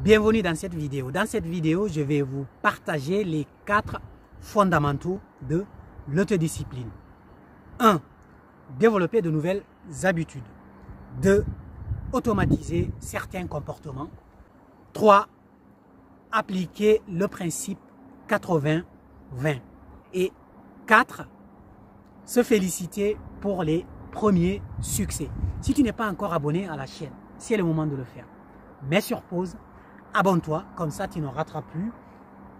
Bienvenue dans cette vidéo. Dans cette vidéo, je vais vous partager les 4 fondamentaux de l'autodiscipline. 1. Développer de nouvelles habitudes. 2. Automatiser certains comportements. 3. Appliquer le principe 80-20. Et 4. Se féliciter pour les premiers succès. Si tu n'es pas encore abonné à la chaîne, c'est le moment de le faire. Mets sur pause, abonne-toi, comme ça tu ne rateras plus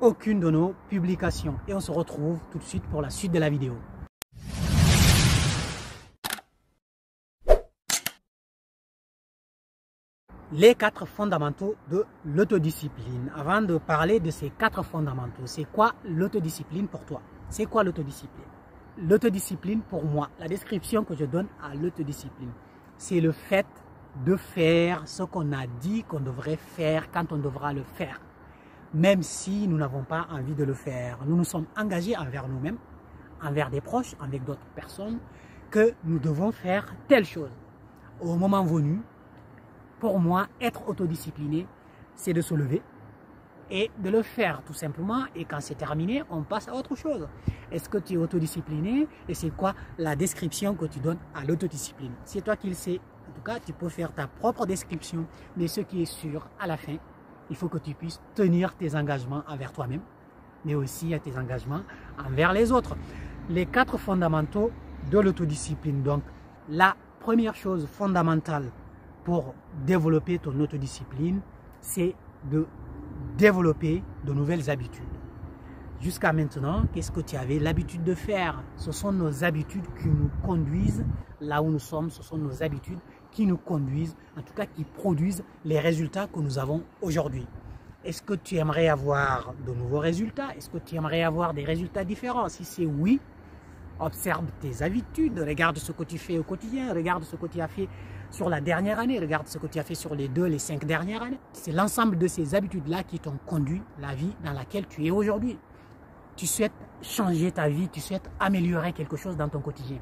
aucune de nos publications. Et on se retrouve tout de suite pour la suite de la vidéo. Les 4 fondamentaux de l'autodiscipline. Avant de parler de ces 4 fondamentaux, c'est quoi l'autodiscipline pour toi? C'est quoi l'autodiscipline? L'autodiscipline pour moi, la description que je donne à l'autodiscipline, c'est le fait de faire ce qu'on a dit qu'on devrait faire quand on devra le faire. Même si nous n'avons pas envie de le faire. Nous nous sommes engagés envers nous-mêmes, envers des proches, avec d'autres personnes, que nous devons faire telle chose. Au moment venu, pour moi, être autodiscipliné, c'est de se lever et de le faire tout simplement. Et quand c'est terminé, on passe à autre chose. Est-ce que tu es autodiscipliné? Et c'est quoi la description que tu donnes à l'autodiscipline? C'est toi qui le sais. En tout cas, tu peux faire ta propre description. Mais ce qui est sûr, à la fin, il faut que tu puisses tenir tes engagements envers toi-même, mais aussi à tes engagements envers les autres. Les 4 fondamentaux de l'autodiscipline. Donc, la première chose fondamentale pour développer ton autodiscipline, c'est de développer de nouvelles habitudes. Jusqu'à maintenant, qu'est-ce que tu avais l'habitude de faire? Ce sont nos habitudes qui nous conduisent là où nous sommes. Ce sont nos habitudes qui nous conduisent, en tout cas qui produisent les résultats que nous avons aujourd'hui. Est-ce que tu aimerais avoir de nouveaux résultats? Est-ce que tu aimerais avoir des résultats différents? Si c'est oui, observe tes habitudes, regarde ce que tu fais au quotidien, regarde ce que tu as fait sur la dernière année, regarde ce que tu as fait sur les 2, les 5 dernières années. C'est l'ensemble de ces habitudes-là qui t'ont conduit la vie dans laquelle tu es aujourd'hui. Tu souhaites changer ta vie, tu souhaites améliorer quelque chose dans ton quotidien.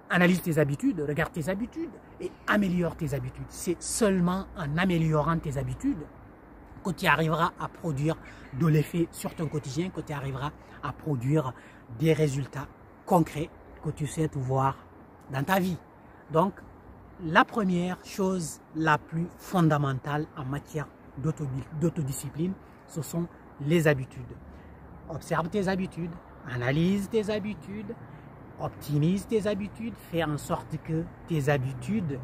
Analyse tes habitudes, regarde tes habitudes et améliore tes habitudes. C'est seulement en améliorant tes habitudes que tu arriveras à produire de l'effet sur ton quotidien, que tu arriveras à produire des résultats concrets que tu souhaites voir dans ta vie. Donc, la première chose la plus fondamentale en matière d'autodiscipline, ce sont les habitudes. Observe tes habitudes, analyse tes habitudes, optimise tes habitudes, fais en sorte que tes habitudes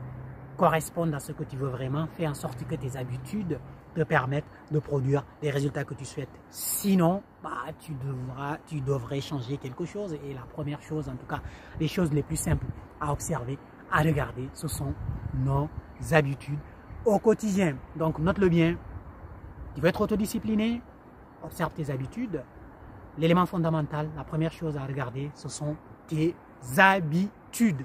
correspondent à ce que tu veux vraiment, fais en sorte que tes habitudes te permettent de produire les résultats que tu souhaites. Sinon, tu devrais changer quelque chose. Et la première chose, en tout cas, les choses les plus simples à observer, à regarder, ce sont nos habitudes au quotidien. Donc, note-le bien. Tu veux être autodiscipliné, observe tes habitudes. L'élément fondamental, la première chose à regarder, ce sont tes habitudes.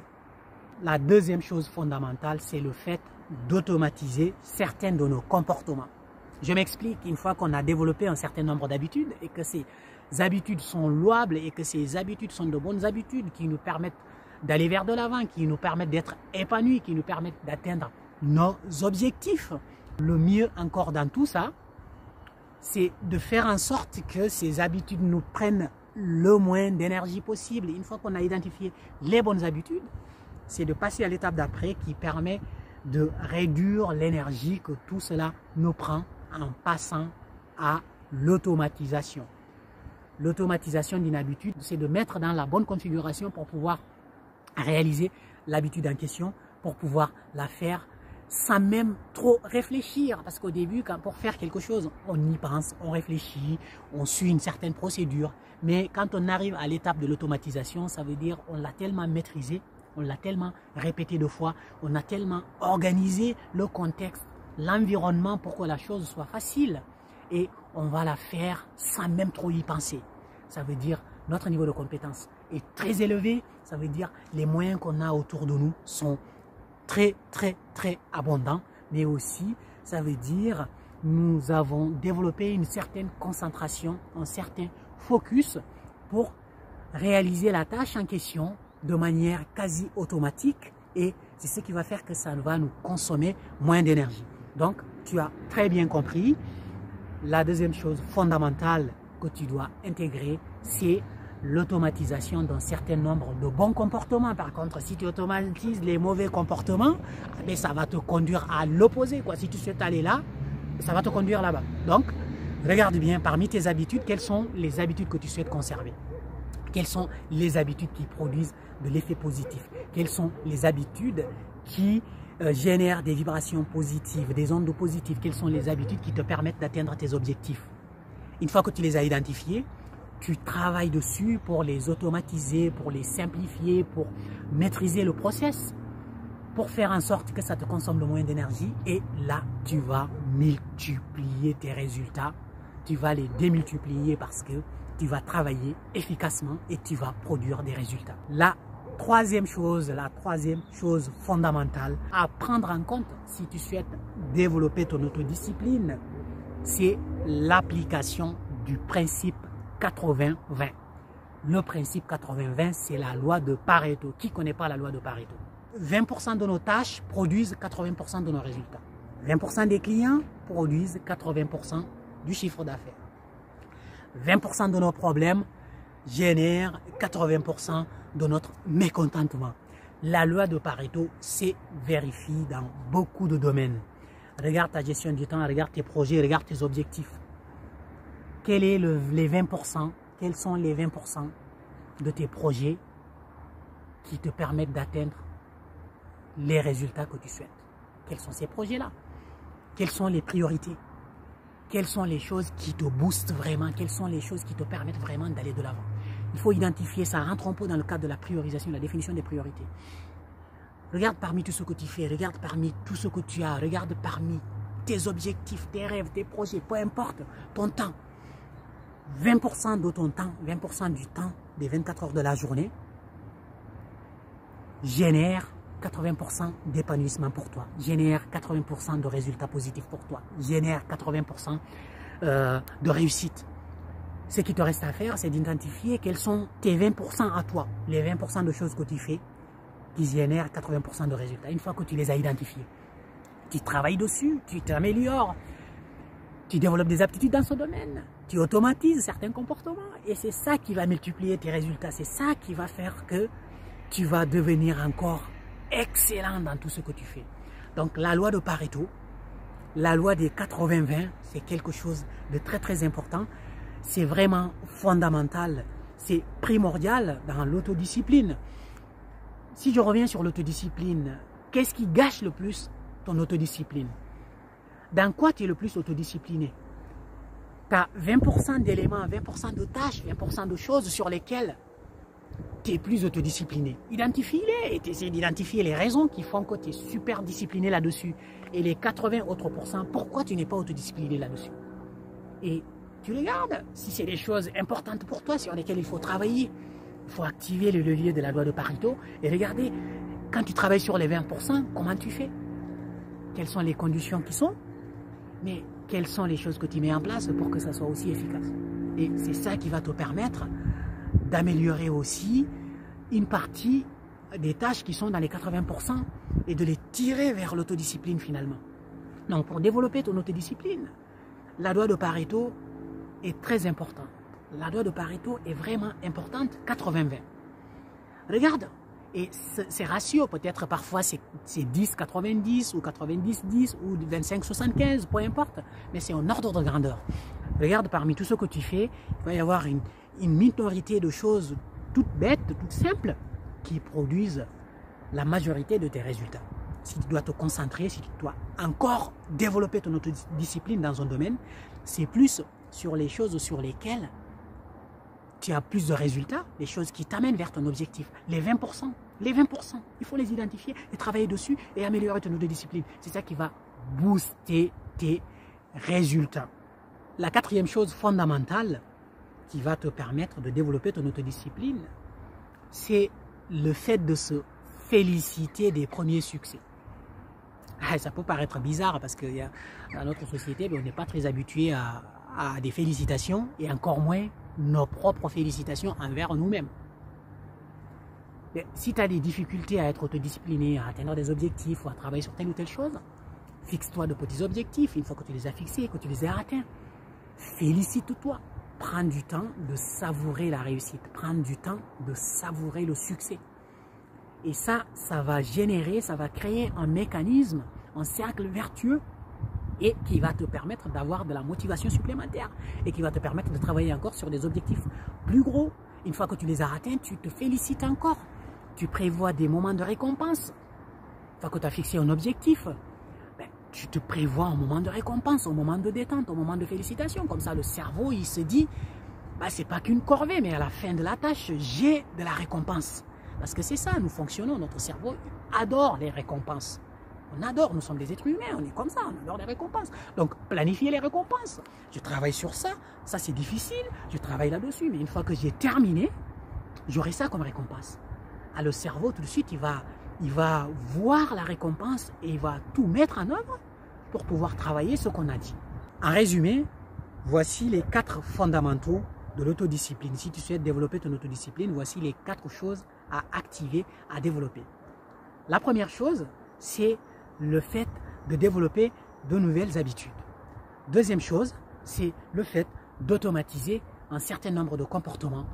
La deuxième chose fondamentale, c'est le fait d'automatiser certains de nos comportements. Je m'explique, une fois qu'on a développé un certain nombre d'habitudes et que ces habitudes sont louables et que ces habitudes sont de bonnes habitudes qui nous permettent d'aller vers de l'avant, qui nous permettent d'être épanouis, qui nous permettent d'atteindre nos objectifs. Le mieux encore dans tout ça, c'est de faire en sorte que ces habitudes nous prennent le moins d'énergie possible. Une fois qu'on a identifié les bonnes habitudes, c'est de passer à l'étape d'après qui permet de réduire l'énergie que tout cela nous prend en passant à l'automatisation. L'automatisation d'une habitude, c'est de mettre dans la bonne configuration pour pouvoir réaliser l'habitude en question, pour pouvoir la faire sans même trop réfléchir. Parce qu'au début, pour faire quelque chose, on y pense, on réfléchit, on suit une certaine procédure. Mais quand on arrive à l'étape de l'automatisation, ça veut dire on l'a tellement maîtrisé, on l'a tellement répété 2 fois, on a tellement organisé le contexte, l'environnement pour que la chose soit facile. Et on va la faire sans même trop y penser. Ça veut dire notre niveau de compétence est très élevé. Ça veut dire les moyens qu'on a autour de nous sont très abondants. Mais aussi, ça veut dire nous avons développé une certaine concentration, un certain focus pour réaliser la tâche en question de manière quasi automatique. Et c'est ce qui va faire que ça va nous consommer moins d'énergie. Donc, tu as très bien compris. La deuxième chose fondamentale que tu dois intégrer, c'est l'automatisation d'un certain nombre de bons comportements. Par contre, si tu automatises les mauvais comportements, eh ça va te conduire à l'opposé. Si tu souhaites aller là, ça va te conduire là-bas. Donc, regarde bien parmi tes habitudes, quelles sont les habitudes que tu souhaites conserver. Quelles sont les habitudes qui produisent de l'effet positif? Quelles sont les habitudes qui génèrent des vibrations positives, des ondes positives? Quelles sont les habitudes qui te permettent d'atteindre tes objectifs? Une fois que tu les as identifiées, tu travailles dessus pour les automatiser, pour les simplifier, pour maîtriser le process, pour faire en sorte que ça te consomme le moins d'énergie. Et là, tu vas multiplier tes résultats. Tu vas les démultiplier parce que tu vas travailler efficacement et tu vas produire des résultats. La troisième chose fondamentale à prendre en compte si tu souhaites développer ton autodiscipline, c'est l'application du principe 80-20. Le principe 80-20, c'est la loi de Pareto. Qui ne connaît pas la loi de Pareto? 20% de nos tâches produisent 80% de nos résultats. 20% des clients produisent 80% du chiffre d'affaires. 20% de nos problèmes génèrent 80% de notre mécontentement. La loi de Pareto se vérifie dans beaucoup de domaines. Regarde ta gestion du temps, regarde tes projets, regarde tes objectifs. Quels sont les 20% de tes projets qui te permettent d'atteindre les résultats que tu souhaites? Quels sont ces projets-là? Quelles sont les priorités? Quelles sont les choses qui te boostent vraiment? Quelles sont les choses qui te permettent vraiment d'aller de l'avant? Il faut identifier ça. Rentre un peu dans le cadre de la priorisation, la définition des priorités. Regarde parmi tout ce que tu fais, regarde parmi tout ce que tu as, regarde parmi tes objectifs, tes rêves, tes projets, peu importe, ton temps. 20% de ton temps, 20% du temps des 24 heures de la journée génère 80% d'épanouissement pour toi, génère 80% de résultats positifs pour toi, génère 80% de réussite. Ce qui te reste à faire, c'est d'identifier quels sont tes 20% à toi, les 20% de choses que tu fais qui génèrent 80% de résultats. Une fois que tu les as identifiés, tu travailles dessus, tu t'améliores, tu développes des aptitudes dans ce domaine, tu automatises certains comportements et c'est ça qui va multiplier tes résultats, c'est ça qui va faire que tu vas devenir encore excellent dans tout ce que tu fais. Donc la loi de Pareto, la loi des 80-20, c'est quelque chose de très très important. C'est vraiment fondamental, c'est primordial dans l'autodiscipline. Si je reviens sur l'autodiscipline, qu'est-ce qui gâche le plus ton autodiscipline? Dans quoi tu es le plus autodiscipliné? Tu as 20% d'éléments, 20% de tâches, 20% de choses sur lesquelles tu es plus autodiscipliné. Identifie-les et tu essaies d'identifier les raisons qui font que tu es super discipliné là-dessus. Et les 80 autres pourcents, pourquoi tu n'es pas autodiscipliné là-dessus? Et tu regardes si c'est des choses importantes pour toi sur lesquelles il faut travailler. Il faut activer le levier de la loi de Pareto et regarder quand tu travailles sur les 20%, comment tu fais? Quelles sont les conditions qui sont? Mais quelles sont les choses que tu mets en place pour que ça soit aussi efficace? Et c'est ça qui va te permettre d'améliorer aussi une partie des tâches qui sont dans les 80% et de les tirer vers l'autodiscipline finalement. Donc pour développer ton autodiscipline, la loi de Pareto est très importante. La loi de Pareto est vraiment importante, 80-20. Regarde, et ces ratios, peut-être parfois c'est 10-90 ou 90-10 ou 25-75, peu importe, mais c'est en ordre de grandeur. Regarde parmi tout ce que tu fais, il va y avoir une minorité de choses toutes bêtes, toutes simples, qui produisent la majorité de tes résultats. Si tu dois te concentrer, si tu dois encore développer ton autodiscipline dans un domaine, c'est plus sur les choses sur lesquelles tu as plus de résultats, les choses qui t'amènent vers ton objectif. Les 20%, il faut les identifier et travailler dessus et améliorer ton autodiscipline. C'est ça qui va booster tes résultats. La quatrième chose fondamentale qui va te permettre de développer ton autodiscipline, c'est le fait de se féliciter des premiers succès. Ça peut paraître bizarre parce que dans notre société, on n'est pas très habitué à des félicitations et encore moins nos propres félicitations envers nous-mêmes. Si tu as des difficultés à être autodiscipliné, à atteindre des objectifs ou à travailler sur telle ou telle chose, Fixe-toi de petits objectifs. Une fois que tu les as fixés, que tu les as atteints, félicite-toi. Prends du temps de savourer la réussite. Prends du temps de savourer le succès. Et ça va générer, ça va créer un mécanisme, un cercle vertueux et qui va te permettre d'avoir de la motivation supplémentaire et qui va te permettre de travailler encore sur des objectifs plus gros. Une fois que tu les as atteints, tu te félicites encore. Tu prévois des moments de récompense. Une fois que tu as fixé un objectif, tu te prévois un moment de récompense, un moment de détente, un moment de félicitation. Comme ça, le cerveau, il se dit, c'est pas qu'une corvée, mais à la fin de la tâche, j'ai de la récompense. Parce que c'est ça, nous fonctionnons, notre cerveau adore les récompenses. On adore, nous sommes des êtres humains, on est comme ça, on adore les récompenses. Donc, planifier les récompenses. Je travaille sur ça, ça c'est difficile, je travaille là-dessus, mais une fois que j'ai terminé, j'aurai ça comme récompense. Le cerveau, tout de suite, il va voir la récompense et il va tout mettre en œuvre pour pouvoir travailler ce qu'on a dit. En résumé, voici les 4 fondamentaux de l'autodiscipline. Si tu souhaites développer ton autodiscipline, voici les 4 choses à activer, à développer. La première chose, c'est le fait de développer de nouvelles habitudes. Deuxième chose, c'est le fait d'automatiser un certain nombre de comportements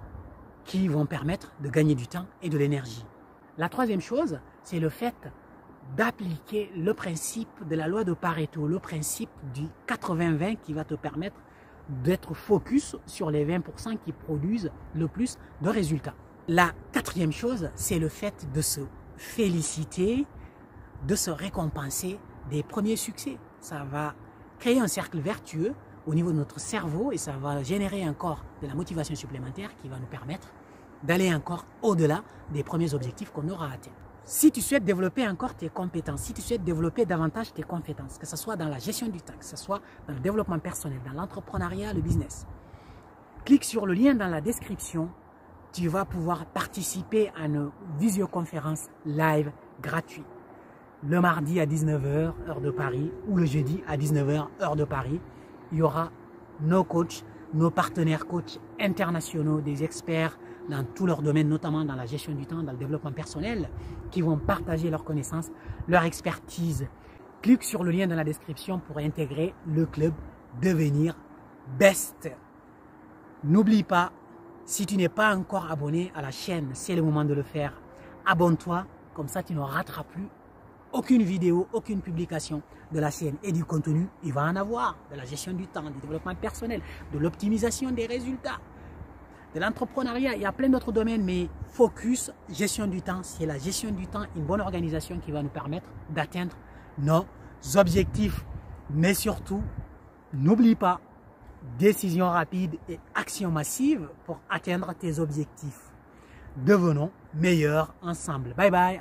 qui vont permettre de gagner du temps et de l'énergie. La troisième chose, c'est le fait d'appliquer le principe de la loi de Pareto, le principe du 80-20 qui va te permettre d'être focus sur les 20% qui produisent le plus de résultats. La quatrième chose, c'est le fait de se féliciter, de se récompenser des premiers succès. Ça va créer un cercle vertueux au niveau de notre cerveau et ça va générer encore de la motivation supplémentaire qui va nous permettre d'aller encore au-delà des premiers objectifs qu'on aura atteints. Si tu souhaites développer encore tes compétences, si tu souhaites développer davantage tes compétences, que ce soit dans la gestion du temps, que ce soit dans le développement personnel, dans l'entrepreneuriat, le business, clique sur le lien dans la description. Tu vas pouvoir participer à une visioconférence live gratuite. Le mardi à 19h, heure de Paris, ou le jeudi à 19h, heure de Paris, il y aura nos coachs, nos partenaires coachs internationaux, des experts dans tous leurs domaines, notamment dans la gestion du temps, dans le développement personnel, qui vont partager leurs connaissances, leur expertise. Clique sur le lien dans la description pour intégrer le club Devenir Best. N'oublie pas, si tu n'es pas encore abonné à la chaîne, c'est le moment de le faire. Abonne-toi, comme ça tu ne rateras plus aucune vidéo, aucune publication de la chaîne et du contenu. Il va en avoir de la gestion du temps, du développement personnel, de l'optimisation des résultats, de l'entrepreneuriat. Il y a plein d'autres domaines, mais focus, gestion du temps. C'est la gestion du temps, une bonne organisation qui va nous permettre d'atteindre nos objectifs. Mais surtout, n'oublie pas, décision rapide et action massive pour atteindre tes objectifs. Devenons meilleurs ensemble. Bye bye.